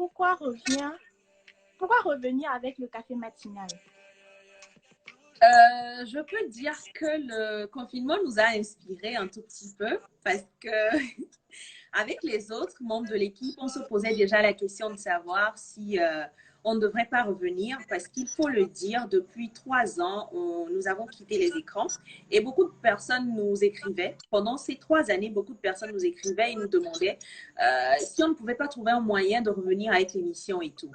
pourquoi revenir avec le café matinal? Je peux dire que le confinement nous a inspirés un tout petit peu parce que avec les autres membres de l'équipe, on se posait déjà la question de savoir si on ne devrait pas revenir parce qu'il faut le dire, depuis 3 ans, nous avons quitté les écrans et beaucoup de personnes nous écrivaient. Pendant ces 3 années, beaucoup de personnes nous écrivaient et nous demandaient si on ne pouvait pas trouver un moyen de revenir avec l'émission et tout.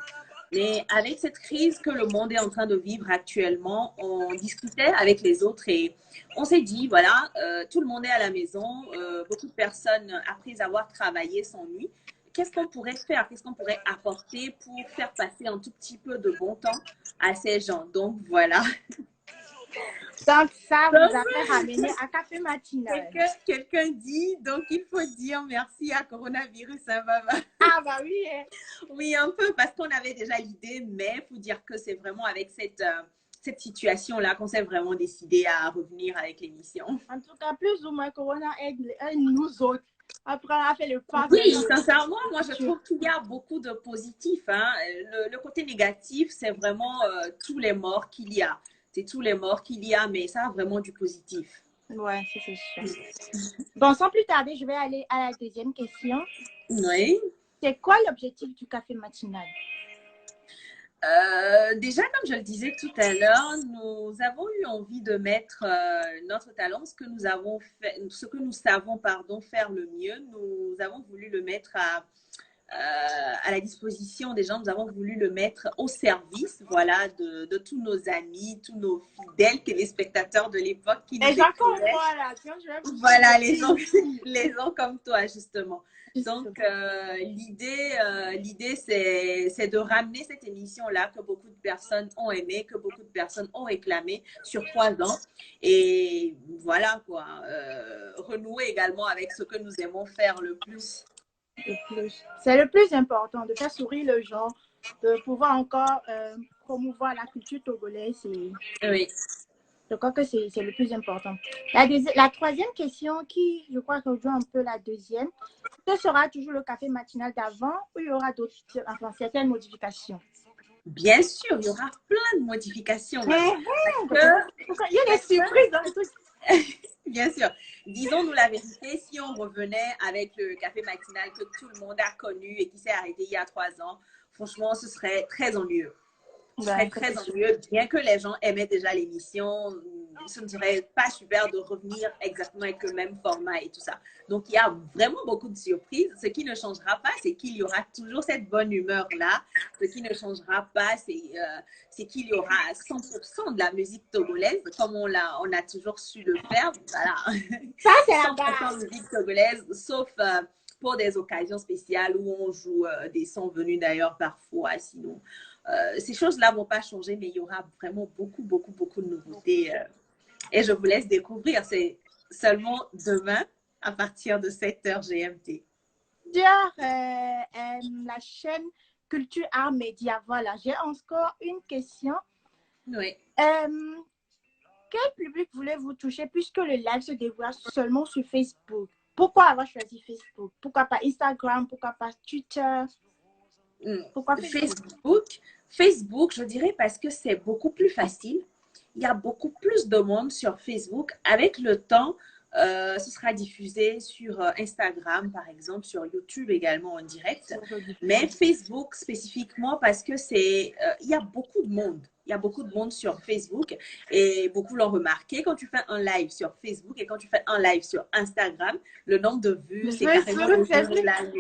Mais avec cette crise que le monde est en train de vivre actuellement, on discutait avec les autres et on s'est dit, voilà, tout le monde est à la maison, beaucoup de personnes, après avoir travaillé, s'ennuient. Qu'est-ce qu'on pourrait faire? Qu'est-ce qu'on pourrait apporter pour faire passer un tout petit peu de bon temps à ces gens? Donc, voilà. Donc, ça vous a fait ramener à café matinal. Quelqu'un dit, donc il faut dire merci à coronavirus, hein, maman. Ah, bah oui. Oui, un peu, parce qu'on avait déjà l'idée, mais il faut dire que c'est vraiment avec cette situation-là qu'on s'est vraiment décidé à revenir avec l'émission. En tout cas, plus ou moins, Corona aide nous autres. Après, on a fait le pas. Oui, sincèrement, moi, je trouve qu'il y a beaucoup de positifs. Hein. Le côté négatif, c'est vraiment tous les morts qu'il y a. C'est tous les morts qu'il y a, mais ça a vraiment du positif. Ouais, c'est sûr. Bon, sans plus tarder, je vais aller à la deuxième question. Oui. C'est quoi l'objectif du café matinal? Déjà, comme je le disais tout à l'heure, nous avons eu envie de mettre notre talent, ce que nous avons fait, ce que nous savons, pardon, faire le mieux. Nous avons voulu le mettre à la disposition des gens. Nous avons voulu le mettre au service, voilà, de tous nos amis, tous nos fidèles téléspectateurs de l'époque qui nous gens comme moi, là. Voilà, les gens comme toi, justement. Donc, l'idée, c'est de ramener cette émission-là que beaucoup de personnes ont aimé, que beaucoup de personnes ont réclamé sur 3 ans. Et voilà, quoi. Renouer également avec ce que nous aimons faire le plus. C'est le plus important, de faire sourire les gens, de pouvoir encore promouvoir la culture togolaise. Oui. Je crois que c'est le plus important. La troisième question, qui je crois rejoint un peu la deuxième, ce sera toujours le café matinal d'avant ou il y aura d'autres, enfin, certaines modifications? Bien sûr, il y aura plein de modifications. Il y a des surprises dans le truc. Bien sûr. Disons-nous la vérité, si on revenait avec le café matinal que tout le monde a connu et qui s'est arrêté il y a 3 ans, franchement, ce serait très ennuyeux. Ce serait très ennuyeux, bien que les gens aimaient déjà l'émission, ce ne serait pas super de revenir exactement avec le même format et tout ça. Donc, il y a vraiment beaucoup de surprises. Ce qui ne changera pas, c'est qu'il y aura toujours cette bonne humeur-là. Ce qui ne changera pas, c'est qu'il y aura 100% de la musique togolaise, comme on a toujours su le faire. Voilà. Ça, c'est la 100% de musique togolaise, sauf pour des occasions spéciales où on joue des sons venus d'ailleurs parfois, sinon. Ces choses-là ne vont pas changer, mais il y aura vraiment beaucoup, beaucoup, beaucoup de nouveautés. Et je vous laisse découvrir. C'est seulement demain à partir de 7h GMT. La chaîne Culture Art Média. Voilà, j'ai encore une question. Oui. Quel public voulez-vous toucher puisque le live se déroule seulement sur Facebook? Pourquoi avoir choisi Facebook? Pourquoi pas Instagram? Pourquoi pas Twitter? Pourquoi Facebook, je dirais parce que c'est beaucoup plus facile. Il y a beaucoup plus de monde sur Facebook. Avec le temps, ce sera diffusé sur Instagram, par exemple, sur YouTube également en direct. Mais Facebook spécifiquement parce que il y a beaucoup de monde. Il y a beaucoup de monde sur Facebook et beaucoup l'ont remarqué. Quand tu fais un live sur Facebook et quand tu fais un live sur Instagram, le nombre de vues, c'est carrément le jour et la nuit.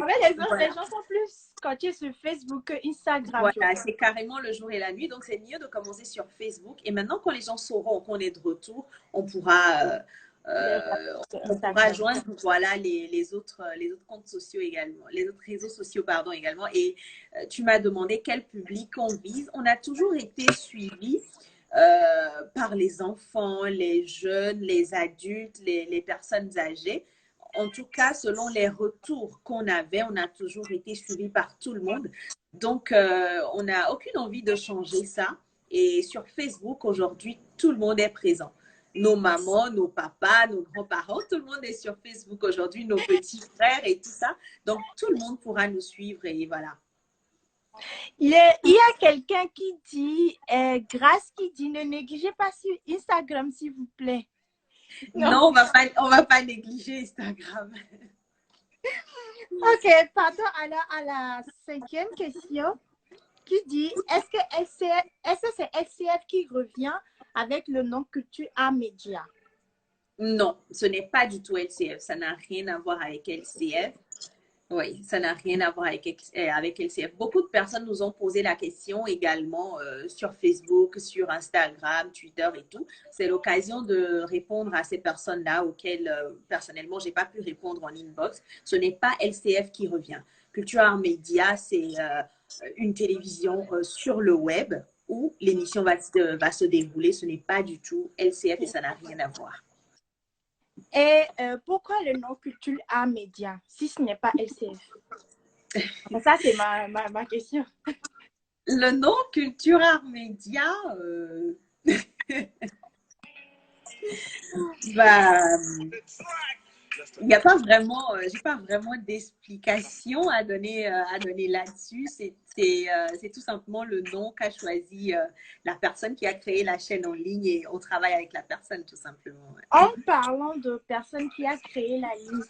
Les gens sont plus scotchés sur Facebook que Instagram. Voilà, c'est carrément le jour et la nuit. Donc, c'est mieux de commencer sur Facebook. Et maintenant, quand les gens sauront qu'on est de retour, on pourra joindre voilà, les autres comptes sociaux également, les autres réseaux sociaux, pardon, également. Et tu m'as demandé quel public on vise. On a toujours été suivis par les enfants, les jeunes, les adultes, les personnes âgées. En tout cas, selon les retours qu'on avait, on a toujours été suivis par tout le monde. Donc, on n'a aucune envie de changer ça. Et sur Facebook, aujourd'hui, tout le monde est présent. Nos mamans, nos papas, nos grands-parents, tout le monde est sur Facebook aujourd'hui, nos petits frères et tout ça. Donc, tout le monde pourra nous suivre et voilà. Il y a quelqu'un qui dit, Grâce qui dit, ne négligez pas sur Instagram, s'il vous plaît. Non, on va pas négliger Instagram. Ok, pardon, alors à la cinquième question qui dit, est-ce que c'est LCF qui revient avec le nom Culture Art Média? Non, ce n'est pas du tout LCF. Ça n'a rien à voir avec LCF. Oui, ça n'a rien à voir avec LCF. Beaucoup de personnes nous ont posé la question également sur Facebook, sur Instagram, Twitter et tout. C'est l'occasion de répondre à ces personnes-là auxquelles, personnellement, je n'ai pas pu répondre en inbox. Ce n'est pas LCF qui revient. Culture Art Média, c'est une télévision sur le web où l'émission va se dérouler. Ce n'est pas du tout LCF et ça n'a rien à voir. Et pourquoi le nom Culture Art Média, si ce n'est pas LCF? Ça, c'est ma question. Le nom Culture Art Média, bah, il n'y a pas vraiment, j'ai pas vraiment d'explication à donner là-dessus. C'est tout simplement le nom qu'a choisi la personne qui a créé la chaîne en ligne et on travaille avec la personne tout simplement. Ouais. En parlant de personne qui a créé la ligne,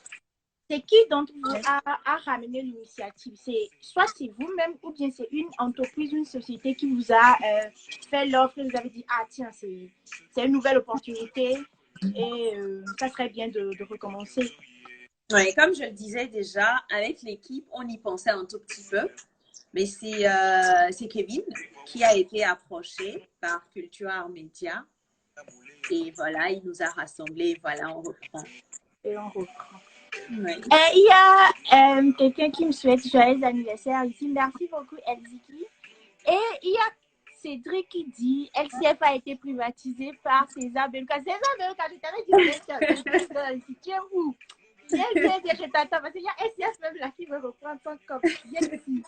c'est qui d'entre vous a ramené l'initiative? Soit c'est vous-même ou bien c'est une entreprise, une société qui vous a fait l'offre et vous avez dit, ah tiens, c'est une nouvelle opportunité et ça serait bien de recommencer. Oui, comme je le disais déjà, avec l'équipe, on y pensait un tout petit peu. Mais c'est Kevin qui a été approché par Culture Art Média. Et voilà, il nous a rassemblés. Voilà, on reprend. Et on reprend. Oui. Il y a quelqu'un qui me souhaite joyeux anniversaire ici. Merci beaucoup, Elziki. Et il y a Cédric qui dit LCF a été privatisé par César Beluca. César Beluca, je t'avais dit, tu es où? Viens, je t'attends parce qu'il y a LCF même là qui veut reprendre son corps. Viens ici.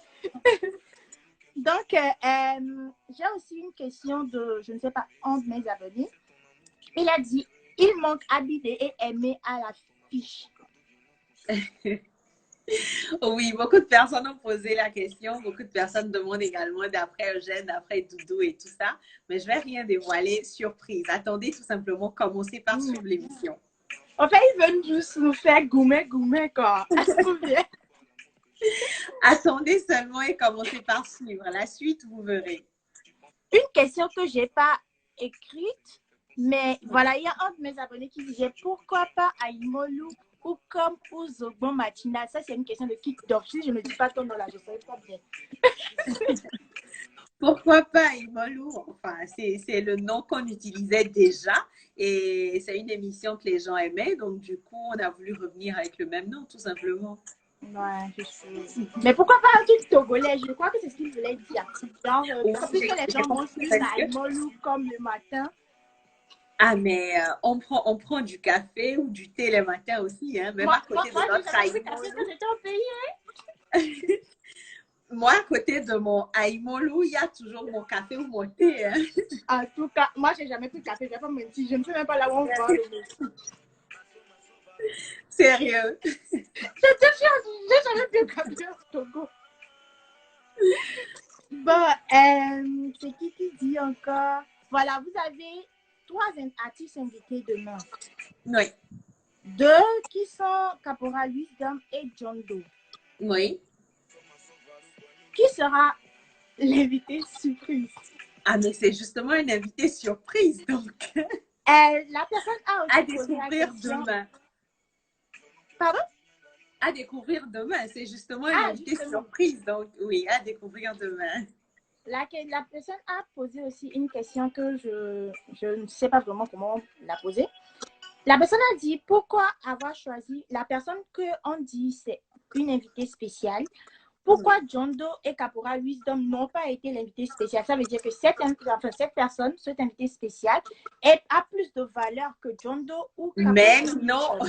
Donc, j'ai aussi une question de, je ne sais pas, un de mes abonnés. Il a dit, il manque Abidé et Aimé à la fiche. Oui, beaucoup de personnes ont posé la question. Beaucoup de personnes demandent également d'après Eugène, d'après Doudou et tout ça. Mais je ne vais rien dévoiler. Surprise. Attendez tout simplement, commencez par suivre l'émission. En fait, ils veulent juste nous faire gourmet, quoi. Attendez seulement et commencez par suivre. La suite, vous verrez. Une question que je n'ai pas écrite, mais voilà, il y a un de mes abonnés qui disait pourquoi pas Aïmolou ou comme au Zogbon Matinal. Ça, c'est une question de kick-off. Si je ne dis pas ton nom là, je ne saurais pas bien. Pourquoi pas Aïmolou? Enfin, c'est le nom qu'on utilisait déjà et c'est une émission que les gens aimaient. Donc, du coup, on a voulu revenir avec le même nom, tout simplement. Ouais, je suis. Mais pourquoi pas un truc togolais? Je crois que c'est ce qu'il voulait dire. Genre, puisque les gens vont suivre Aïmolou comme le matin. Ah, mais on prend du café ou du thé le matin aussi, hein, même à côté de notre Aïmolou. Moi, à côté de mon Aïmolou, il y a toujours mon café ou mon thé. Hein. En tout cas, moi, je n'ai jamais pris de café, je ne vais pas mentir. Je ne sais même pas là où on va. Sérieux. Je te jure, je n'ai jamais pris de café au Togo. Bon, c'est qui dit encore? Voilà, vous avez 3 artistes invités demain. Oui. 2 qui sont Caporal Wisdom et John Doe. Oui. Qui sera l'invité surprise? Ah, mais c'est justement une invitée surprise, donc. La personne a aussi à découvrir demain. Pardon? À découvrir demain. C'est justement une invitée surprise, donc oui, à découvrir demain. La personne a posé aussi une question que je ne sais pas vraiment comment la poser. La personne a dit pourquoi avoir choisi la personne qu'on dit c'est une invitée spéciale. Pourquoi John Doe et Caporal Wisdom n'ont pas été l'invité spécial? Ça veut dire que cette personne, cette invitée spéciale, a plus de valeur que John Doe ou Caporal Mais non!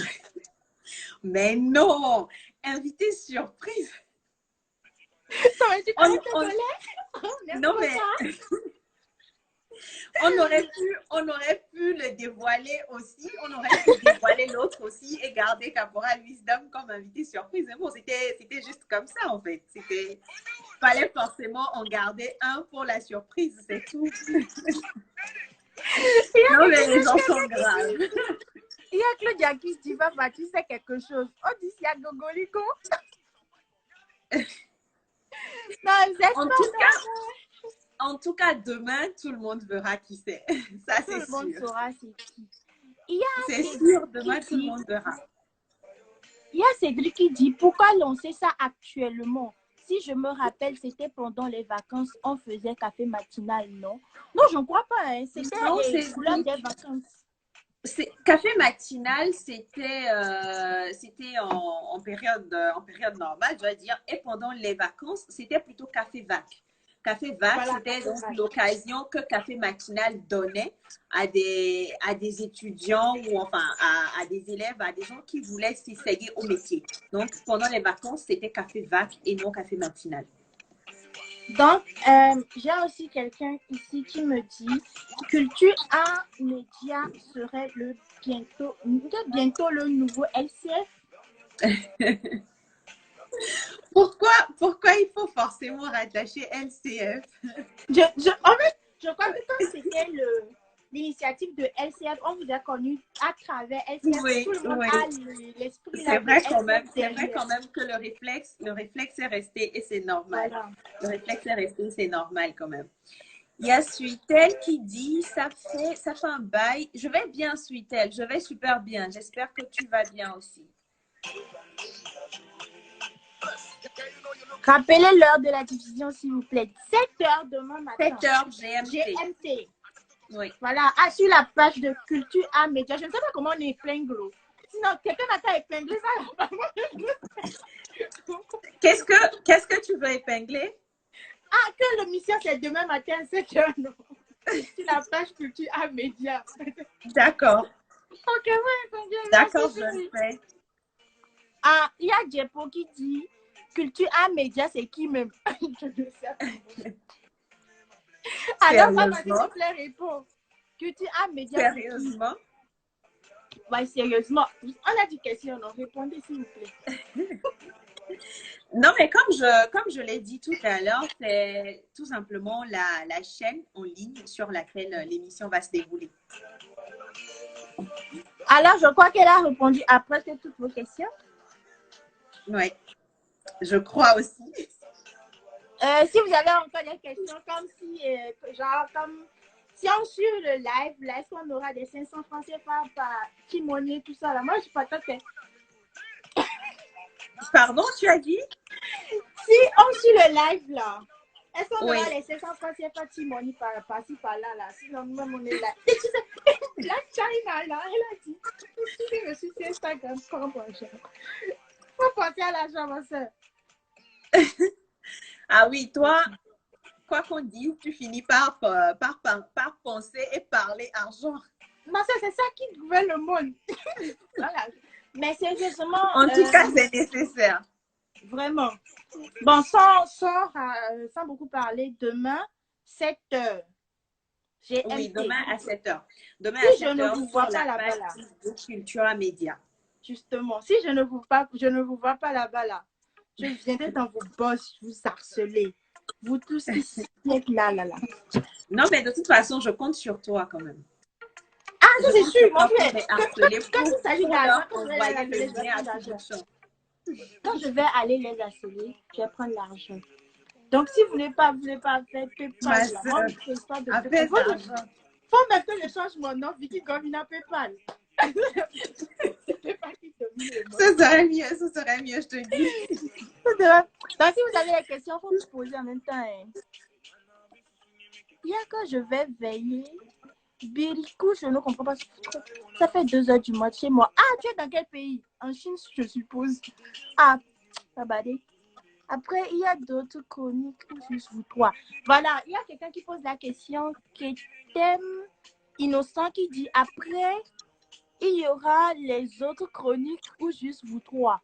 Mais non! Invité surprise! Ça veut dire non, mais on aurait pu le dévoiler aussi. On aurait pu dévoiler l'autre aussi et garder Caporal Wisdom comme invité surprise. Mais bon, c'était juste comme ça, en fait. fallait forcément en garder un pour la surprise, c'est tout. Non, mais les gens sont graves. Il y a Claudia qui se dit, papa, tu sais quelque chose. On dit, il y a Gogolico. Non, En tout cas, demain, tout le monde verra qui c'est. Ça, c'est sûr. Tout le monde saura c'est qui. C'est sûr, demain, tout le monde verra. Il y a Cédric qui dit, pourquoi lancer ça actuellement? Si je me rappelle, c'était pendant les vacances, on faisait café matinal, non? Non, je ne crois pas. Hein. C'était les couleurs des vacances. Café matinal, c'était en période normale, je dois dire. Et pendant les vacances, c'était plutôt café vac. Café vac, voilà, c'était donc l'occasion que café matinal donnait à des étudiants ou enfin à des élèves, à des gens qui voulaient s'essayer au métier. Donc, pendant les vacances, c'était café vac et non café matinal. Donc, j'ai aussi quelqu'un ici qui me dit Culture A Média serait bientôt le nouveau LCF. Pourquoi il faut forcément rattacher LCF? En fait, je crois que quand c'était l'initiative de LCF, on vous a connu à travers LCF. Oui, tout le monde a l'esprit. C'est vrai quand même que le réflexe est resté et c'est normal. Voilà. Le réflexe est resté et c'est normal quand même. Il y a Suitel qui dit ça fait un bail. Je vais bien, Suitel. Je vais super bien. J'espère que tu vas bien aussi. Rappelez l'heure de la diffusion, s'il vous plaît. 7h demain matin. 7h GMT. Oui. Voilà. Ah, sur la page de Culture A Média. Je ne sais pas comment on épingle. Sinon, quelqu'un n'a qu'à épingler ça. Qu'est-ce que tu veux épingler? Ah, que l'émission, c'est demain matin à 7h. Sur la page Culture A Média. D'accord. Ok, oui. D'accord, je le fais. Ah, il y a Djepo qui dit Culture A Média, c'est qui même? Je ne sais pas. Alors, papa, s'il vous plaît, réponds. Culture A Média. Sérieusement? Ouais, sérieusement. On a dit question, non? Répondez, s'il vous plaît. Non, mais comme je l'ai dit tout à l'heure, c'est tout simplement la chaîne en ligne sur laquelle l'émission va se dérouler. Alors, je crois qu'elle a répondu à presque toutes vos questions. Oui, je crois aussi. Si vous avez encore des questions, comme si, si on suit le live, là, est-ce qu'on aura des 500 francs CFA par Timonier, tout ça, là? Moi, je suis pas très. Pardon, tu as dit? Si on suit le live, là, est-ce qu'on aura les 500 francs CFA Timonier par-ci, par-là, là? Sinon, nous-mêmes, on est là. Et tu sais, la China, là, elle a dit, si je suis sur Instagram, prends mon argent. Faut penser à l'argent, ma soeur. Ah oui, toi, quoi qu'on dise, tu finis par penser et parler argent. Ma soeur, c'est ça qui gouverne le monde. Voilà. Mais sérieusement. En tout cas, c'est nécessaire. Vraiment. Bon, sans beaucoup parler, demain, 7h. Oui, demain à 7h. Demain si à 7h, je ne vous vois pas là-bas, là. Culture Média. Justement, si je ne vous vois pas là-bas, là, je viendrai dans vos boss, vous harceler. Vous tous qui êtes là. Non, mais de toute façon, je compte sur toi quand même. Ah, ça c'est sûr, mon frère. Quand il s'agit d'argent, quand je vais aller les harceler, je vais prendre l'argent. Donc, si vous ne voulez pas faire PayPal, moi, je ne fais pas de PayPal. Faut même que je change mon nom, Vicky Govina PayPal. Ce serait mieux, je te dis. Donc, si vous avez des questions, il faut me poser en même temps. Il y a que je vais veiller. Birikou, je ne comprends pas. Ça fait 2h du mois chez moi. Ah, tu es dans quel pays? En Chine, je suppose. Ah, Babadé. Après, il y a d'autres chroniques, juste vous trois. Voilà, il y a quelqu'un qui pose la question, qui est innocent, qui dit après, il y aura les autres chroniques ou juste vous trois.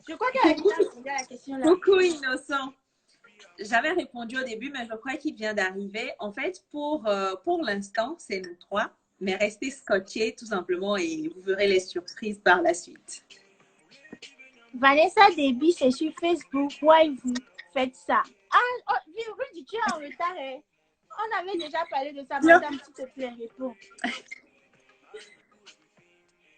Je crois qu'elle a déjà répondu à la question là. Coucou innocent. J'avais répondu au début, mais je crois qu'il vient d'arriver. En fait, pour l'instant, c'est nous trois, mais restez scotchés tout simplement et vous verrez les surprises par la suite. Vanessa Déby, c'est sur Facebook. Voyez-vous. faites ça? Ah, oh, Rudy, tu es en retard. Hein? On avait déjà parlé de ça. Madame, s'il te plaît, réponds.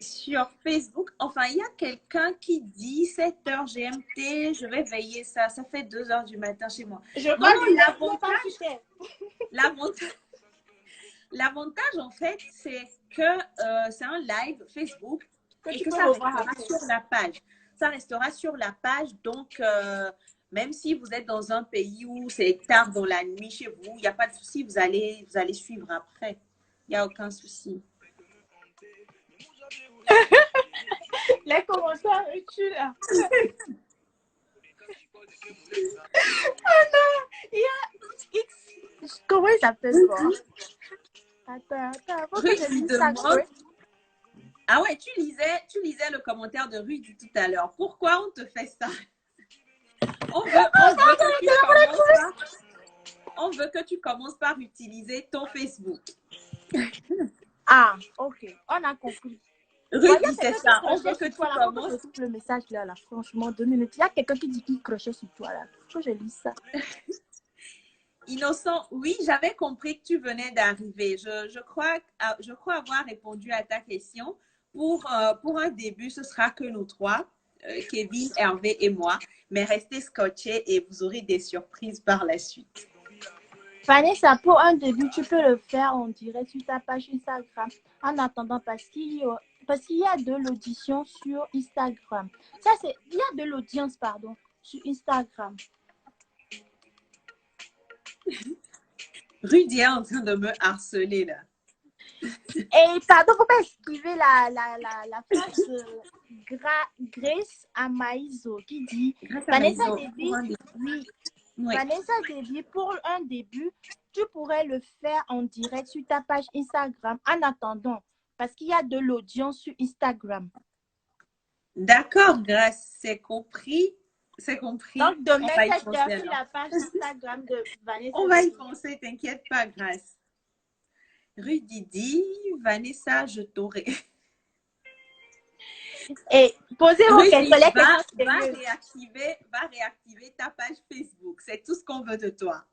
Sur Facebook, enfin, il y a quelqu'un qui dit 7h GMT, je vais veiller ça. Ça fait 2h du matin chez moi. Je crois l'avantage, en fait, c'est que c'est un live Facebook et que ça restera sur la page. Ça restera sur la page. Donc, même si vous êtes dans un pays où c'est tard dans la nuit chez vous, il n'y a pas de souci, vous allez suivre après. Il n'y a aucun souci. Les commentaires, tu là. Oh non, il y a X. Comment il s'appelle quoi? Attends, faut que je lise ça. Ah ouais, tu lisais le commentaire de Rudy tout à l'heure. Pourquoi on te fait ça? On veut que tu commences par utiliser ton Facebook. Ah, ok. On a compris. Rudy, c'est ça. On veut que tu commences. Le message là, franchement, 2 minutes. Il y a quelqu'un qui dit qu'il crochait sur toi là. Faut que je lise ça. Innocent, oui, j'avais compris que tu venais d'arriver. Je crois avoir répondu à ta question. Pour un début, ce sera que nous trois, Kevin, Hervé et moi. Mais restez scotchés et vous aurez des surprises par la suite. Vanessa, pour un début, tu peux le faire en direct sur ta page Instagram. En attendant, parce qu'il y a de l'audition sur Instagram. Il y a de l'audience, pardon, sur Instagram. Rudy est en train de me harceler là. Et pardon, faut pas esquiver la phrase de Grace Amaïzo qui dit Vanessa Déby, oui. Vanessa Déby, pour un début, tu pourrais le faire en direct sur ta page Instagram en attendant, parce qu'il y a de l'audience sur Instagram. D'accord, Grace, c'est compris. C'est compris. Donc, demain, 7h sur la page Instagram de Vanessa. On va y penser, t'inquiète pas, Grace. Rudy dit, Vanessa, je t'aurai. Et posez vos questions. Va réactiver ta page Facebook. C'est tout ce qu'on veut de toi.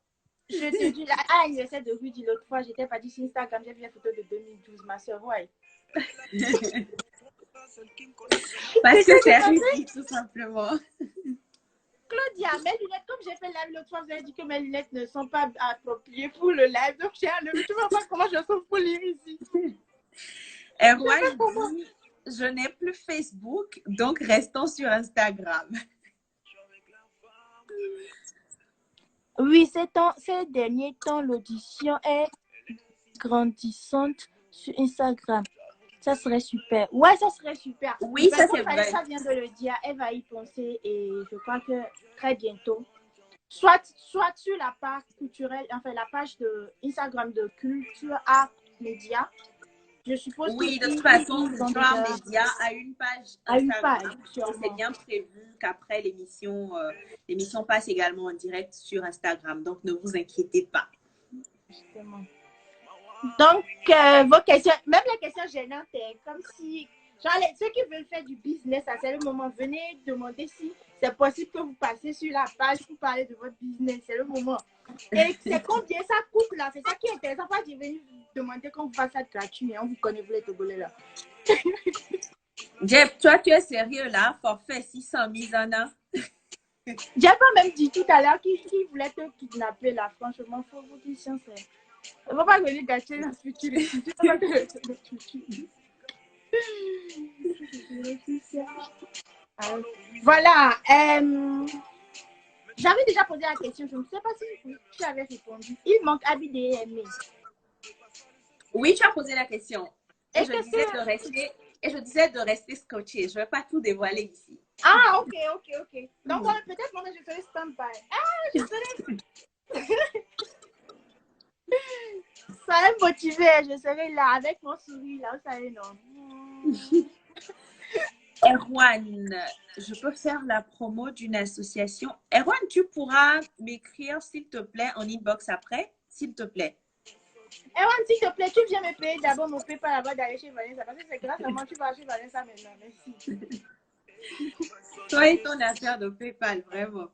Je te dis, à l'anniversaire de Rudy, l'autre fois, j'étais partie sur Instagram, j'ai vu une photo de 2012, ma soeur, ouais. Parce que c'est Rudy, tout simplement. Claudia, mes lunettes, comme j'ai fait live l'autre fois, vous avez dit que mes lunettes ne sont pas appropriées pour le live. Donc, j'ai enlevé. Tu vois pas comment je sens pour lire ici. Et moi, je dis, je n'ai plus Facebook, donc restons sur Instagram. Oui, ces derniers temps, l'audition est grandissante sur Instagram. Ça serait super. Ouais, ça serait super. Oui, ça c'est vrai. Ça vient de le dire. Elle va y penser et je crois que très bientôt. Soit sur la page culturelle, enfin la page de Instagram de Culture Art Média. Je suppose oui, de toute façon, Culture Art Média a une page Instagram. C'est bien prévu qu'après l'émission passe également en direct sur Instagram. Donc, ne vous inquiétez pas. Justement. Donc, vos questions, même les questions gênantes, comme si, genre, ceux qui veulent faire du business, à ce moment, venez demander si c'est possible que vous passez sur la page pour parler de votre business. C'est le moment. Et c'est combien ça coûte là? C'est ça qui est intéressant. Pas de venir demander qu'on vous fasse ça gratuit. Hein? On vous connaît, vous les Togolais là. Jeff, toi, tu es sérieux là? Forfait 600 000 ans. Jeff a même dit tout à l'heure qu'il voulait te kidnapper là. Franchement, il faut vous dire ça. On ne va pas venir gâcher la future. Voilà. J'avais déjà posé la question. Je ne sais pas si tu avais répondu. Il manque Abi DME. Oui, tu as posé la question. Et je disais de rester scotché. Je ne vais pas tout dévoiler ici. Ah, ok. Donc, peut-être que je ferai stand-by. Ah, je serai... Ça va me motiver. Je serai là avec mon sourire. Là, ça est non. Erwan, je peux faire la promo d'une association. Erwan, tu pourras m'écrire, s'il te plaît, en inbox après, s'il te plaît. Erwan, s'il te plaît, tu viens me payer d'abord mon PayPal avant d'aller chez Vanessa. Parce que c'est grâce à moi que tu vas chez Vanessa maintenant. Merci. Toi et ton affaire de PayPal, vraiment.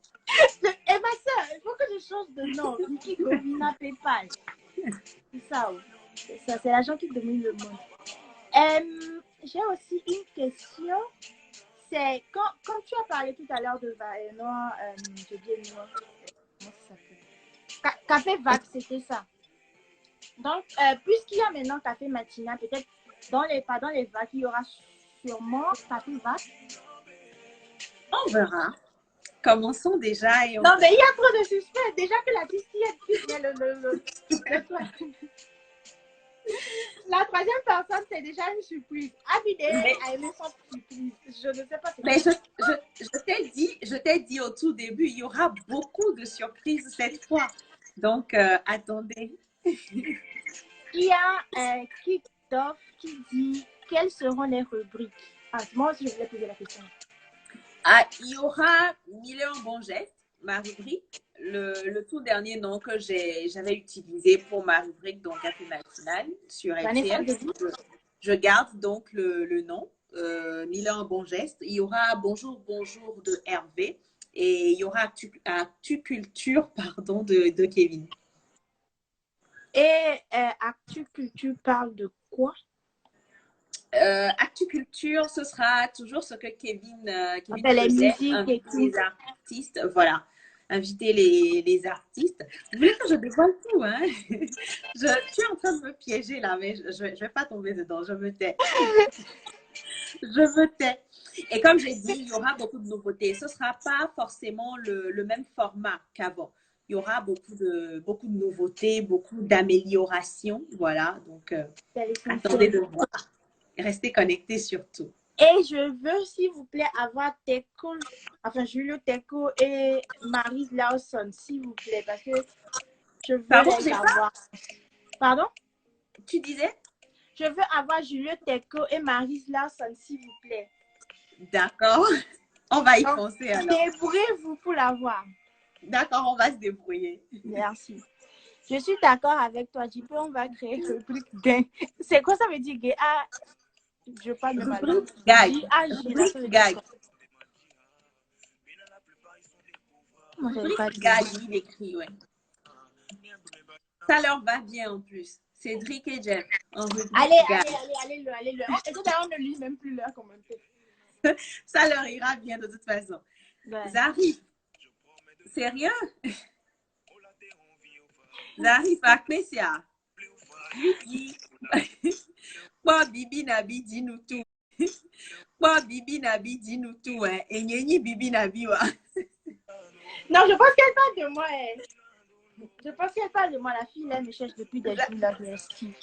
Et ma soeur, il faut que je change de nom. Vicky Govina PayPal. C'est ça, oui. C'est ça, c'est l'argent qui domine le monde. J'ai aussi une question. C'est quand tu as parlé tout à l'heure de j'ai dit le nom. Comment ça s'appelle? Café Vac, c'était ça. Donc, puisqu'il y a maintenant café matinal, peut-être pas dans les vagues, il y aura sûrement café Vac. On verra. Commençons déjà. Et on... Non, mais il y a trop de suspense. Déjà que la la troisième personne, c'est déjà une surprise. Abidé a aimé son surprise. Je ne sais pas. Mais je t'ai dit au tout début, il y aura beaucoup de surprises cette fois. Donc, attendez. Il y a Kick-Off qui dit quelles seront les rubriques. Moi aussi, je voulais poser la question. Il y aura Mille et un bons gestes, ma rubrique. Le tout dernier nom que j'avais utilisé pour ma rubrique, donc Café Matinal sur RTL. Je garde donc le nom, Mille et un bons gestes. Il y aura Bonjour, bonjour de Hervé et il y aura Actu Culture pardon, de Kevin. Et Actu Culture parle de quoi? Actu Culture, ce sera toujours ce que Kevin les musiques et tout. Les artistes, voilà. Inviter les artistes. Vous voulez que je dévoile tout, hein? Tu es en train de me piéger là, mais je ne vais pas tomber dedans. Je me tais. Je me tais. Et comme j'ai dit, il y aura beaucoup de nouveautés. Ce ne sera pas forcément le même format qu'avant. Il y aura beaucoup de nouveautés, beaucoup d'améliorations. Voilà, donc attendez de voir. Restez connectés surtout. Et je veux, s'il vous plaît, avoir Julio Teco et Maryse Lawson, s'il vous plaît, parce que je veux les avoir. Pardon? Tu disais? Je veux avoir Julio Teco et Maryse Lawson, s'il vous plaît. D'accord. On va y penser alors. Débrouillez-vous pour l'avoir. D'accord, on va se débrouiller. Merci. Je suis d'accord avec toi. JP, on va créer le truc gay. C'est quoi ça veut dire gay? Ah, je parle de ma langue. Gag. Gag, il écrit, ouais. Ça leur va bien en plus. Cédric et Jeff. Allez, le. Et tout d'ailleurs, on ne lit même plus leur commentaire. Ça leur ira bien de toute façon. Ouais. Zarif, sérieux? Zarif, Akmesia. Quoi, Bibi Nabi, dis-nous tout. Quoi, Bibi Nabi, dis-nous tout. Et Nyeni Bibi Nabi, wa. Non, je pense qu'elle parle de moi. Je pense qu'elle parle de moi. La fille, là, me cherche depuis des jours, là, je l'esquive.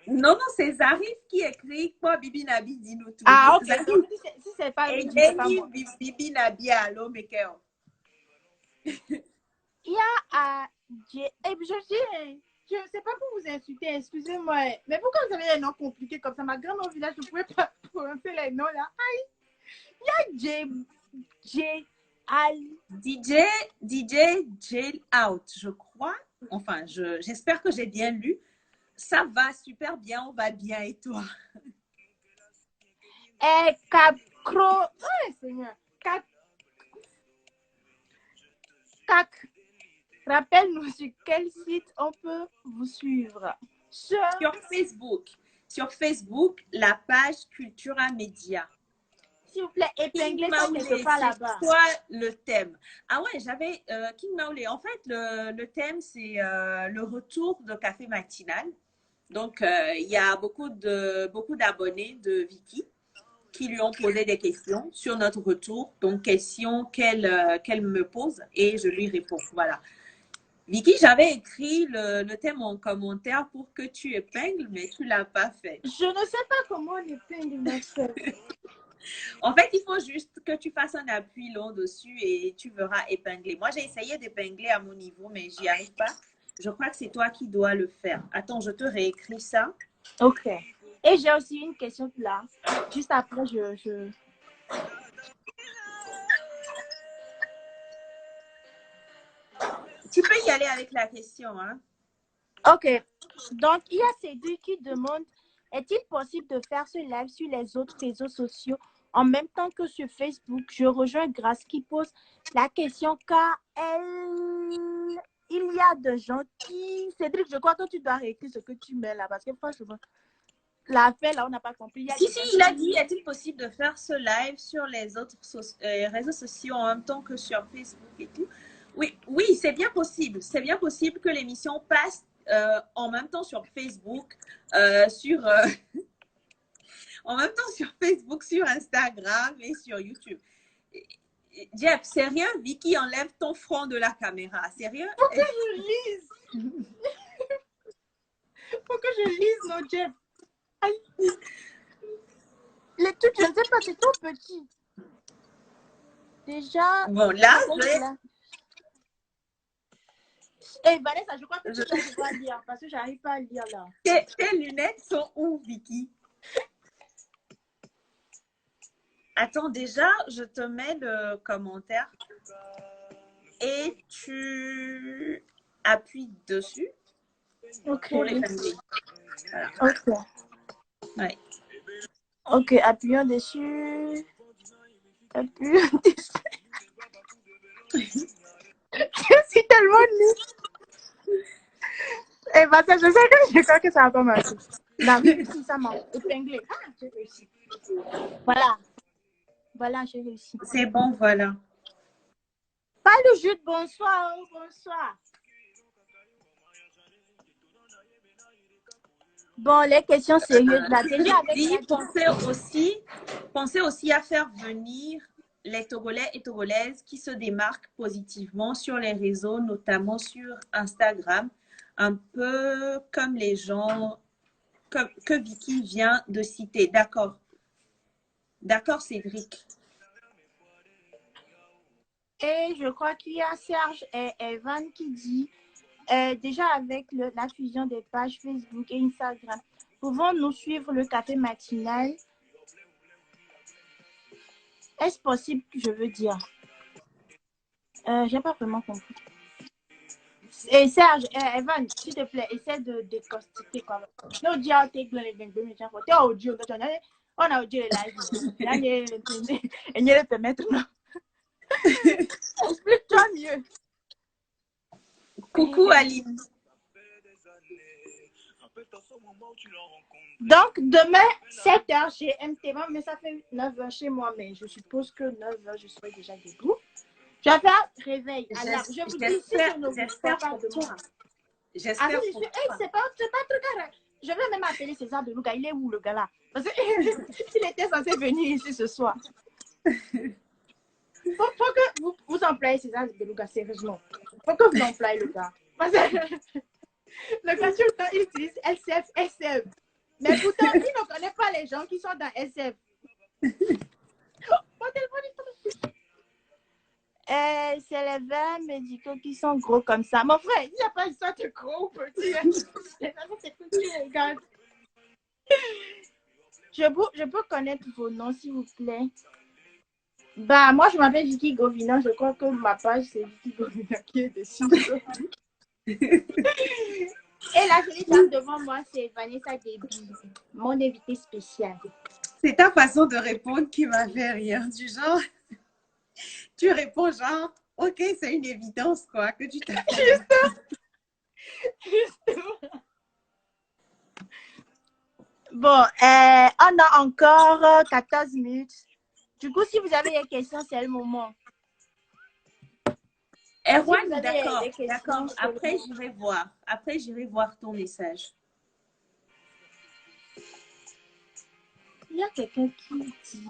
Non, c'est Zarif qui écrit quoi, Bibi Nabi, dis-nous tout. Ah, ok. Donc, si c'est pas lui, c'est pas moi. Bibi Nabi, allô, Mekel. Il y a je ne sais pas pour vous insulter, excusez-moi. Mais pourquoi vous avez des noms compliqués comme ça? Ma grand-mère au village, je ne pouvais pas prononcer les noms là. Aïe. Il y a DJ Jail Out, je crois. Enfin, j'espère que j'ai bien lu. Ça va super bien, on va bien. Et toi? Capcro. Oh, Seigneur. Rappelle-nous sur quel site on peut vous suivre. Sur Facebook. Sur Facebook, la page Cultura Média. S'il vous plaît, épinglez ça quelque part là-bas. C'est quoi le thème? Ah ouais, j'avais King Maulé. En fait, le thème, c'est le retour de Café Matinal. Donc, il y a beaucoup d'abonnés de Vicky qui lui ont posé des questions sur notre retour. Donc, questions qu'elle me pose et je lui réponds. Voilà. Vicky, j'avais écrit le thème en commentaire pour que tu épingles, mais tu ne l'as pas fait. Je ne sais pas comment on épingle ma soeur. En fait, il faut juste que tu fasses un appui long dessus et tu verras épingler. Moi, j'ai essayé d'épingler à mon niveau, mais j'y arrive pas. Je crois que c'est toi qui dois le faire. Attends, je te réécris ça. Ok. Et j'ai aussi une question là. Juste après, Tu peux y aller avec la question, hein? Ok. Donc, il y a Cédric qui demande, est-il possible de faire ce live sur les autres réseaux sociaux en même temps que sur Facebook. Je rejoins Grâce qui pose la question car il y a des gens qui... Cédric, je crois que tu dois réécrire ce que tu mets là parce que franchement, l'affaire là, on n'a pas compris. Si, il a dit, est-il possible de faire ce live sur les autres réseaux sociaux en même temps que sur Facebook et tout? Oui, c'est bien possible. C'est bien possible que l'émission passe en même temps sur Facebook, en même temps sur Facebook, sur Instagram et sur YouTube. Jeff, c'est rien, Vicky, enlève ton front de la caméra. C'est rien. Faut que je lise. Faut que je lise, non, Jeff. Les trucs, je ne sais pas, c'est trop petit. Déjà. Bon, là, Hey, Vanessa, je crois que tu n'arrives pas à lire parce que je n'arrive pas à lire là. Tes lunettes sont où, Vicky? Attends, déjà, je te mets le commentaire et tu appuies dessus pour les familles. Voilà. Ok. Ouais. Ok, appuyons dessus. Appuyons dessus. C'est tellement nul. Eh ben, ça, je crois que ça va pas marcher. Non, si ça m'a épinglé. Ah, j'ai réussi. Voilà. Voilà, j'ai réussi. C'est bon, voilà. Pas le jus de bonsoir. Bonsoir. Bon, les questions sérieuses là. Déjà avec pensez aussi à faire venir les Togolais et Togolaises qui se démarquent positivement sur les réseaux, notamment sur Instagram, un peu comme les gens que Vicky vient de citer. D'accord. D'accord, Cédric. Et je crois qu'il y a Serge et Evan qui dit déjà avec la fusion des pages Facebook et Instagram, pouvons-nous suivre le café matinal? Est-ce possible, je veux dire? J'ai pas vraiment compris. Et Serge, Evan, s'il te plaît, essaie de décortiquer quand même. Non, dis à tes les 22 minutes, on a audio les lives. Et n'y le permettre, non. Explique-toi mieux. Coucou Aline. Donc, demain, 7h chez MT, mais ça fait 9h chez moi, mais je suppose que 9h, je serai déjà debout. Je vais faire réveil. Alors, je vous dis, si c'est nos j'espère pour toi. J'espère pour toi. C'est pas trop grave. Je vais même appeler César de Louga. Il est où, le gars là? Parce qu'il était censé venir ici ce soir. Faut que vous employez César de Louga, sérieusement. Faut que vous employez le gars. Parce que le gars, tout le temps, il utilise SF. Mais pourtant, il ne connaît pas les gens qui sont dans SF. C'est les verres médicaux qui sont gros comme ça. Mon frère, il n'y a pas histoire de gros ou petit. C'est tout qui regarde. Je peux connaître vos noms, s'il vous plaît. Bah, moi, je m'appelle Vicky Govina. Je crois que ma page, c'est Vicky Govina qui est dessus. Et la jolie dame devant moi, c'est Vanessa Déby, mon invitée spéciale. C'est ta façon de répondre qui m'a fait rire. Du genre, tu réponds genre, ok, c'est une évidence, quoi, que tu t'appelles. Justement. Bon, on a encore 14 minutes. Du coup, si vous avez des questions, c'est le moment. Erwan, d'accord. Après, j'irai voir ton message. Il y a quelqu'un qui dit...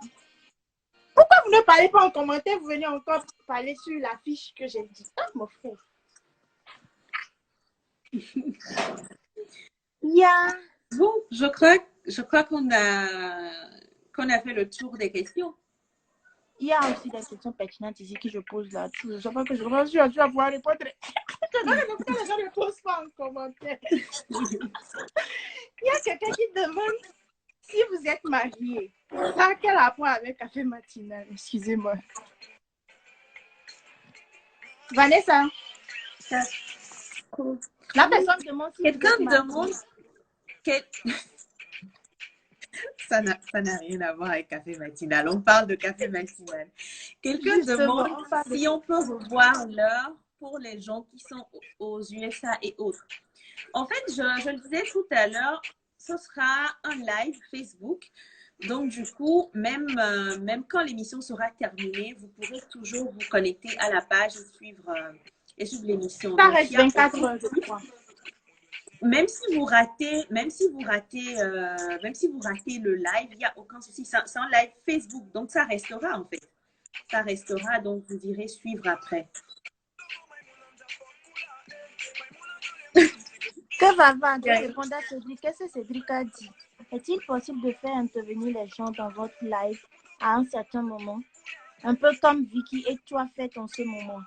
Pourquoi vous ne parlez pas en commentaire? Vous venez encore parler sur la fiche que j'ai dit. Ah, mon frère. Yeah. Bon, je crois qu'on a fait le tour des questions. Il y a aussi des questions pertinentes ici que je pose là. Je ne sais pas que je vais pouvoir répondre. Pourquoi les gens ne posent pas en commentaire? Il y a quelqu'un qui demande si vous êtes marié. Ça a quel rapport avec café matinal? Excusez-moi. Vanessa. La personne demande si quelqu'un demande Ça n'a rien à voir avec café matinal. On parle de café matinal. Quelqu'un Justement, demande on parle de si on peut revoir l'heure pour les gens qui sont aux USA et autres. En fait, je le disais tout à l'heure, ce sera un live Facebook. Donc, du coup, même quand l'émission sera terminée, vous pourrez toujours vous connecter à la page et suivre l'émission. ça Donc, reste il y a 24 aucun heures, je crois. même si vous ratez le live, il n'y a aucun souci. C'est un live Facebook, donc ça restera en fait. Ça restera, donc vous irez suivre après. Que va de répondre à Cédric? Qu'est-ce que Cédric a dit? Est-il possible de faire intervenir les gens dans votre live à un certain moment? Un peu comme Vicky et tu as fait en ce moment.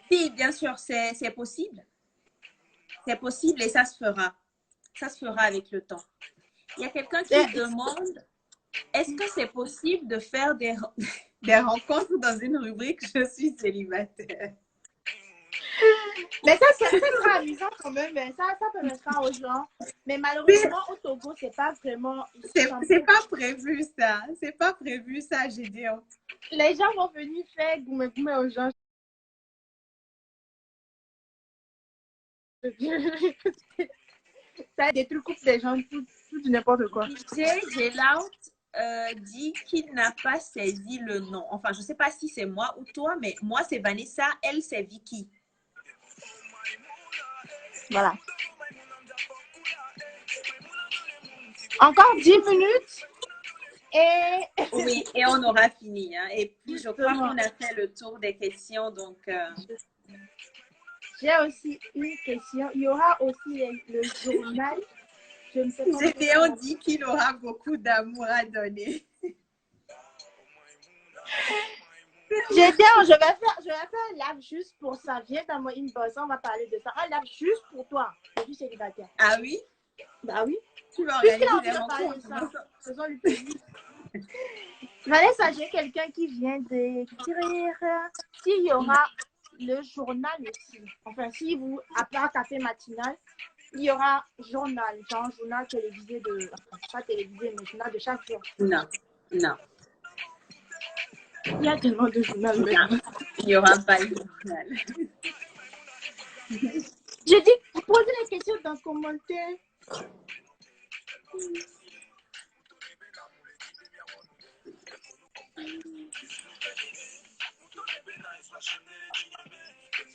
Oui, bien sûr, c'est possible. C'est possible et ça se fera. Ça se fera avec le temps. Il y a quelqu'un qui demande, est-ce que c'est possible de faire des rencontres dans une rubrique « Je suis célibataire » Mais ça sera amusant quand même. Ça permettra aux gens. Mais malheureusement, au Togo, c'est pas vraiment... C'est pas prévu ça. C'est pas prévu ça, j'ai dit. Les gens vont venir faire goumé aux gens. Ça détruit des gens, tout n'importe quoi. J'ai Lout dit qu'il n'a pas saisi le nom. Enfin, je sais pas si c'est moi ou toi, mais moi, c'est Vanessa. Elle, c'est Vicky. Voilà. Encore 10 minutes. Oui, et on aura fini. Hein. Et puis, je crois qu'on a fait le tour des questions. Donc, j'ai aussi une question. Il y aura aussi le journal. Je ne sais pas. Gédéon dit qu'il aura beaucoup d'amour à donner. Gédéon, je vais faire un live juste pour ça. Viens dans mon inbox, on va parler de ça. Un live juste pour toi. Je suis célibataire. Ah oui? Bah oui. Tu vas organiser des rencontres. Faisons-lui plaisir. Vanessa, j'ai quelqu'un qui vient d'écrire s'il y aura le journal aussi. Enfin, si vous, à part café matinal, il y aura journal, genre journal télévisé pas télévisé, mais journal de chaque jour. Non. Il y a tellement de journal. Il n'y aura pas de journal. Je dis, posez les questions dans les commentaires.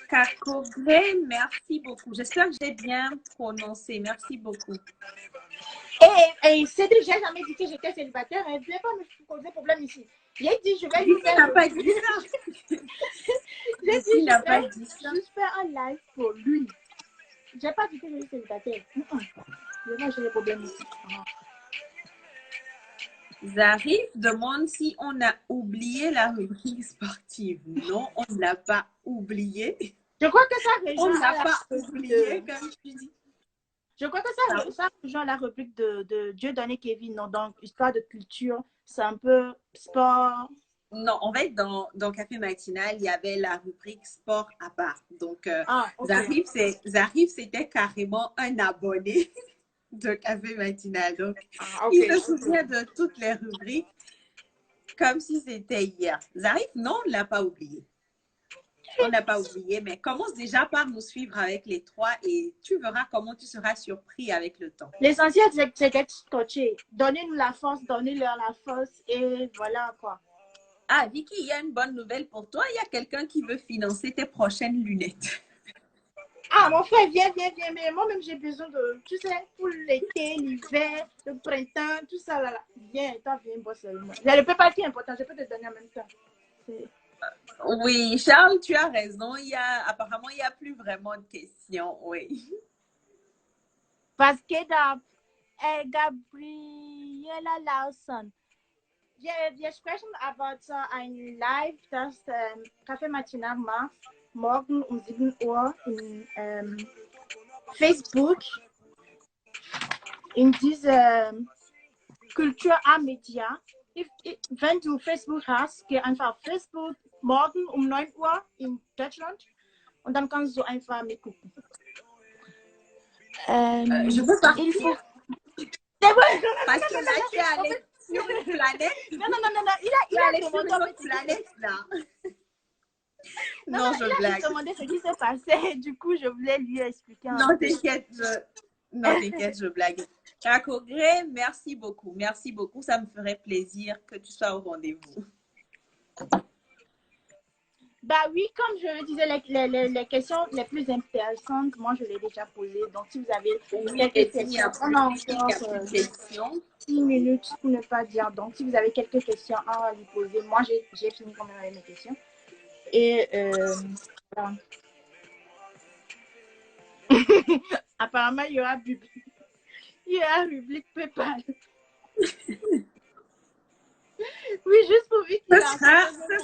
Kakogré, merci beaucoup. J'espère que j'ai bien prononcé. Merci beaucoup. Et Cédric, j'ai jamais dit que j'étais célibataire. Ne viens pas me poser problème ici. J'ai dit, je vais lui faire. Il n'a pas dit ça. J'ai dit, il n'a pas dit ça. Juste faire un live pour lui. J'ai pas dit que je suis célibataire. Je vais j'ai des problèmes ici. Zarif demande si on a oublié la rubrique sportive. Non, on ne l'a pas oublié. Je crois que ça rejoint. On ne l'a pas oublié, comme je dis. Je crois que ça rejoint la rubrique de Dieu donné Kevin. Non, donc, histoire de culture, c'est un peu sport. Non, en fait, dans Café Matinal, il y avait la rubrique sport à part. Donc, okay. Zarif, c'était carrément un abonné de Café Matinal. Donc, okay. Il se souvient de toutes les rubriques comme si c'était hier. Zarif, non, on ne l'a pas oublié. On n'a pas oublié, mais commence déjà par nous suivre avec les 3 et tu verras comment tu seras surpris avec le temps. L'essentiel, c'est d'être scotché. Donnez-nous la force, donnez-leur la force et voilà quoi. Ah, Vicky, il y a une bonne nouvelle pour toi. Il y a quelqu'un qui veut financer tes prochaines lunettes. Ah, mon frère, viens. Mais moi-même, j'ai besoin de, tu sais, pour l'été, l'hiver, le printemps, tout ça là. Viens, bosser avec moi. Le papier est important, je peux te donner en même temps. Oui, Charles, tu as raison. Apparemment, il n'y a plus vraiment de questions. Oui. Parce que Gabriela Lawson. Wir sprechen aber zu einem Live, das Kaffee Matinal macht, morgen um 7 Uhr in Facebook, in diese Kultur am Media. Wenn du Facebook hast, geh einfach auf Facebook, morgen um 9 Uhr in Deutschland und dann kannst du einfach mitgucken. Je peux partir. C'est vrai. Parce que là, tu es allé sur une planète. Non, non, non, non, non. Il a allé sur une autre planète, là. Non, Je il a blague. juste demandé ce qui s'est passé. Du coup, je voulais lui expliquer un Non, peu. t'inquiète, non, t'inquiète, je blague. D'accord, Gré, merci beaucoup. Merci beaucoup. Ça me ferait plaisir que tu sois au rendez-vous. Bah oui, comme je le disais, les questions les plus intéressantes, moi, je l'ai déjà posées. Donc, si vous avez Oui, quelques et s'il y questions, a on a plus, s'il y a encore plus de questions. 6 minutes pour ne pas dire. Donc, si vous avez quelques questions à lui poser, moi, j'ai fini quand même avec mes questions. Et voilà. Apparemment, il y aura rubrique PayPal. Oui, juste pour Vicky. Ce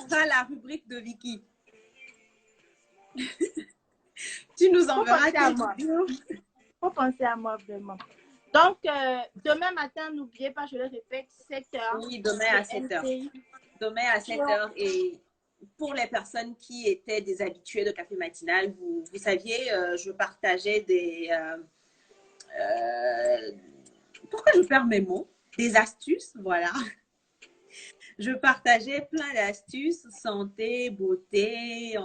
sera la rubrique de Vicky. Tu nous enverras tes vidéos. Faut penser à moi, vraiment. Donc, demain matin, n'oubliez pas, je le répète, 7h. Oui, demain à 7h. Demain à 7h. Et pour les personnes qui étaient des habitués de Café Matinal, vous saviez, je partageais pourquoi je perds mes mots? Des astuces, voilà. Je partageais plein d'astuces, santé, beauté,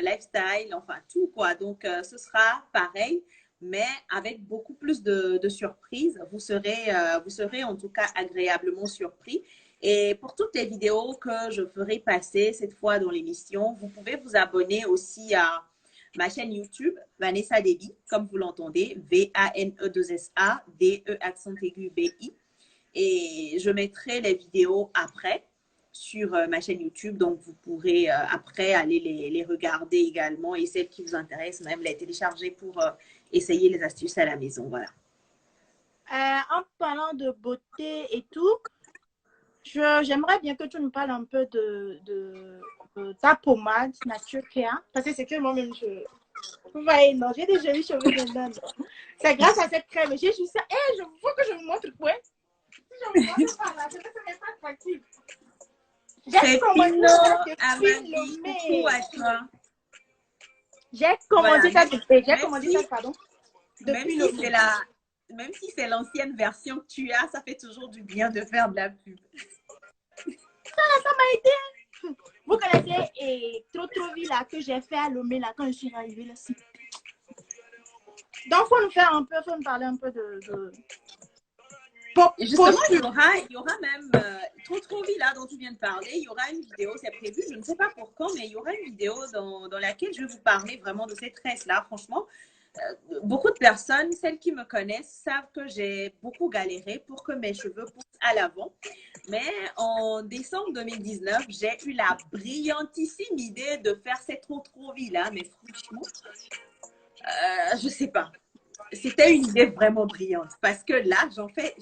lifestyle, enfin tout quoi. Donc, ce sera pareil, mais avec beaucoup plus de surprises. Vous serez en tout cas agréablement surpris. Et pour toutes les vidéos que je ferai passer cette fois dans l'émission, vous pouvez vous abonner aussi à ma chaîne YouTube, Vanessa Deby, comme vous l'entendez, V-A-N-E-2-S-A, D-E accent aigu B-I. Et je mettrai les vidéos après sur ma chaîne YouTube. Donc, vous pourrez après aller les regarder également et celles qui vous intéressent, même les télécharger pour essayer les astuces à la maison. Voilà. En parlant de beauté et tout, j'aimerais bien que tu nous parles un peu de ta pommade Nature Care. Parce que c'est que moi-même, vous voyez, non, j'ai des jolis cheveux maintenant. C'est grâce à cette crème. J'ai juste ça. Il faut que je vous montre quoi. Si je vous montre par là, c'est que ce n'est pas facile. J'ai commencé ça depuis coucou à toi. J'ai commencé ça même si c'est l'ancienne version que tu as, ça fait toujours du bien de faire de la pub. Ça m'a aidé. Vous connaissez trop vite là que j'ai fait à Lomé là quand je suis arrivée là. Donc faut nous parler un peu de... Justement, il y aura même trop vite là dont tu viens de parler. Il y aura une vidéo, c'est prévu. Je ne sais pas pour quand, mais il y aura une vidéo dans laquelle je vais vous parler vraiment de ces tresses-là. Franchement, beaucoup de personnes, celles qui me connaissent, savent que j'ai beaucoup galéré pour que mes cheveux poussent à l'avant. Mais en décembre 2019, j'ai eu la brillantissime idée de faire ces trop vite là. Mais franchement, je sais pas. C'était une idée vraiment brillante parce que là, j'en fais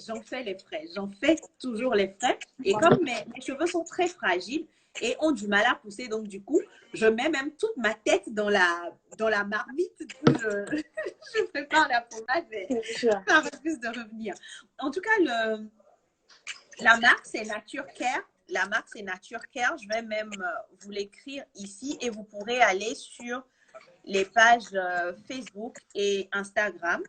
les frais. J'en fais toujours les frais. Et comme mes cheveux sont très fragiles et ont du mal à pousser, donc du coup, je mets même toute ma tête dans la marmite. Du coup, je prépare la pommade, mais ça refuse de revenir. En tout cas, la marque, c'est Nature Care. La marque, c'est Nature Care. Je vais même vous l'écrire ici et vous pourrez aller sur les pages Facebook et Instagram.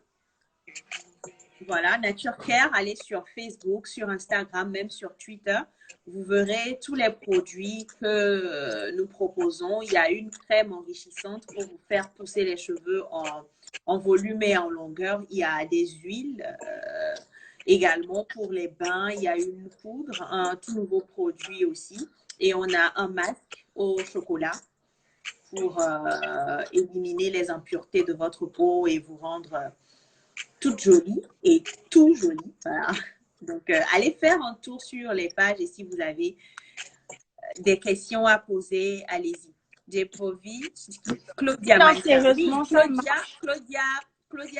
Voilà, Nature Care, allez sur Facebook, sur Instagram, même sur Twitter. Vous verrez tous les produits que nous proposons. Il y a une crème enrichissante pour vous faire pousser les cheveux en volume et en longueur. Il y a des huiles également pour les bains. Il y a une poudre, un tout nouveau produit aussi. Et on a un masque au chocolat pour éliminer les impuretés de votre peau et vous rendre toute jolie et tout joli. Voilà. Donc, allez faire un tour sur les pages et si vous avez des questions à poser, allez-y. Jepovic, Claudia, non, sérieusement, Claudia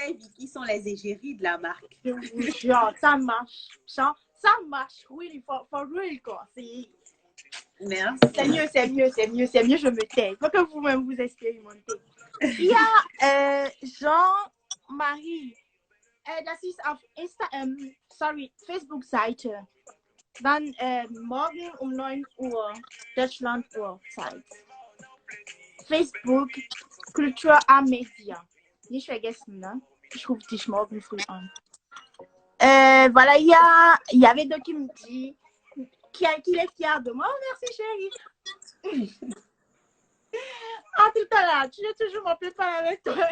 et Vicky sont les égéries de la marque. Je vous jure, ça marche. Ça marche. Oui, for real, quoi. Merci. C'est mieux, je me tais. Il faut que vous-même vous expérimentez. Il y a Jean-Marie, das ist auf Facebook-Seite. Dann morgen um 9 Uhr Deutschland-Uhrzeit. Facebook, Kultur am Media. Nicht vergessen, ne? Ich rufe dich morgen früh an. Voilà, il y avait d'autres qui me disent qu'il est fier de moi. Oh, merci, chérie. Ah, tout à l'heure, tu es toujours mon préparé avec toi.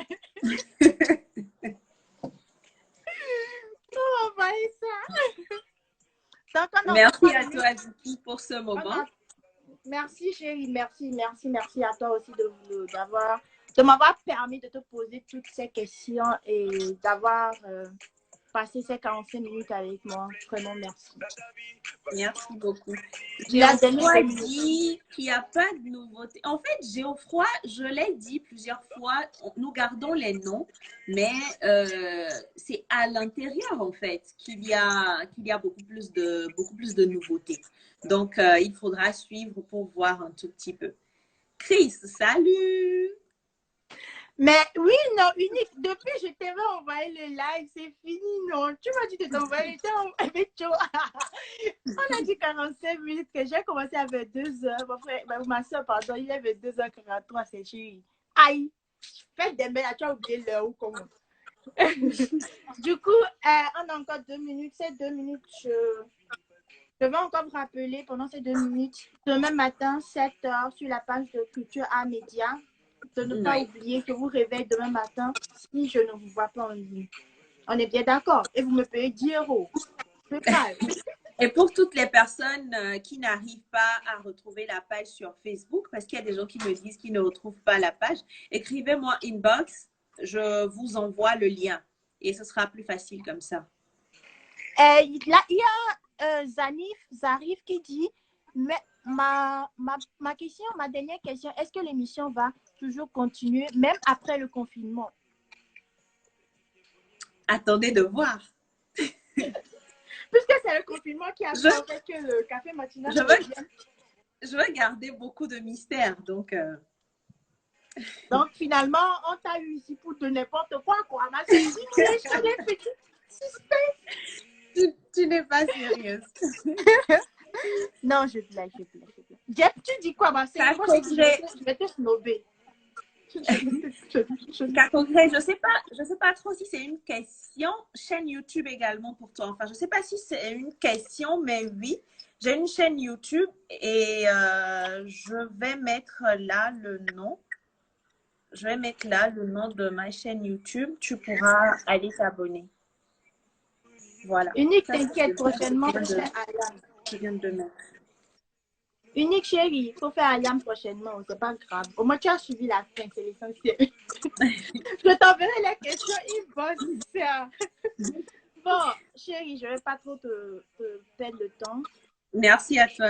Oh, bah, ça. Donc, Merci à toi, Vicky, pour ce moment. Merci, chérie. Merci à toi aussi de m'avoir permis de te poser toutes ces questions et d'avoir passé ces 45 minutes avec moi. Vraiment, merci. Merci beaucoup. Geoffroy dit qu'il n'y a pas de nouveauté. En fait, Geoffroy, je l'ai dit plusieurs fois, nous gardons les noms, mais c'est à l'intérieur, en fait, qu'il y a beaucoup plus de nouveautés. Donc, il faudra suivre pour voir un tout petit peu. Chris, salut! Mais oui, non, unique. Depuis, je t'avais envoyé le live, c'est fini, non. Tu m'as dit de t'envoyer avec Joe. On a dit 45 minutes que j'ai commencé à 22h. Mon frère, ma soeur, pardon, il est 22h43, c'est chérie. Aïe, faites des mails, tu as oublié l'heure ou comment. Du coup, on a encore 2 minutes. Ces 2 minutes, je vais encore vous rappeler pendant ces 2 minutes, demain matin, 7h, sur la page de Culture Art Média, de ne pas oublier que vous réveillez demain matin si je ne vous vois pas en ligne. On est bien d'accord. Et vous me payez 10 €. C'est calme. Et pour toutes les personnes qui n'arrivent pas à retrouver la page sur Facebook, parce qu'il y a des gens qui me disent qu'ils ne retrouvent pas la page, écrivez-moi inbox, je vous envoie le lien. Et ce sera plus facile comme ça. Il y a Zarif qui dit, mais ma dernière question, est-ce que l'émission va toujours continuer, même après le confinement? Attendez de voir. Puisque c'est le confinement qui a fait que le café matinal... Je veux garder beaucoup de mystère, donc... Donc, finalement, on t'a eu ici pour de n'importe quoi, quoi. Tu n'es pas sérieuse. Non, je blague. Jeff, tu dis quoi, ma sœur? Je vais te snobber. Je sais pas trop si c'est une question. Chaîne YouTube également pour toi. Enfin, je sais pas si c'est une question, mais oui, j'ai une chaîne YouTube et je vais mettre là le nom. Je vais mettre là le nom de ma chaîne YouTube. Tu pourras aller t'abonner. Voilà. Unique, t'inquiète, prochainement, je viens de mettre. Unique, chérie, il faut faire Ayam prochainement, c'est pas grave. Au moins, tu as suivi la fin, c'est l'essentiel. Je t'enverrai les questions inbox. Bon, chérie, je vais pas trop te perdre le temps. Merci à toi.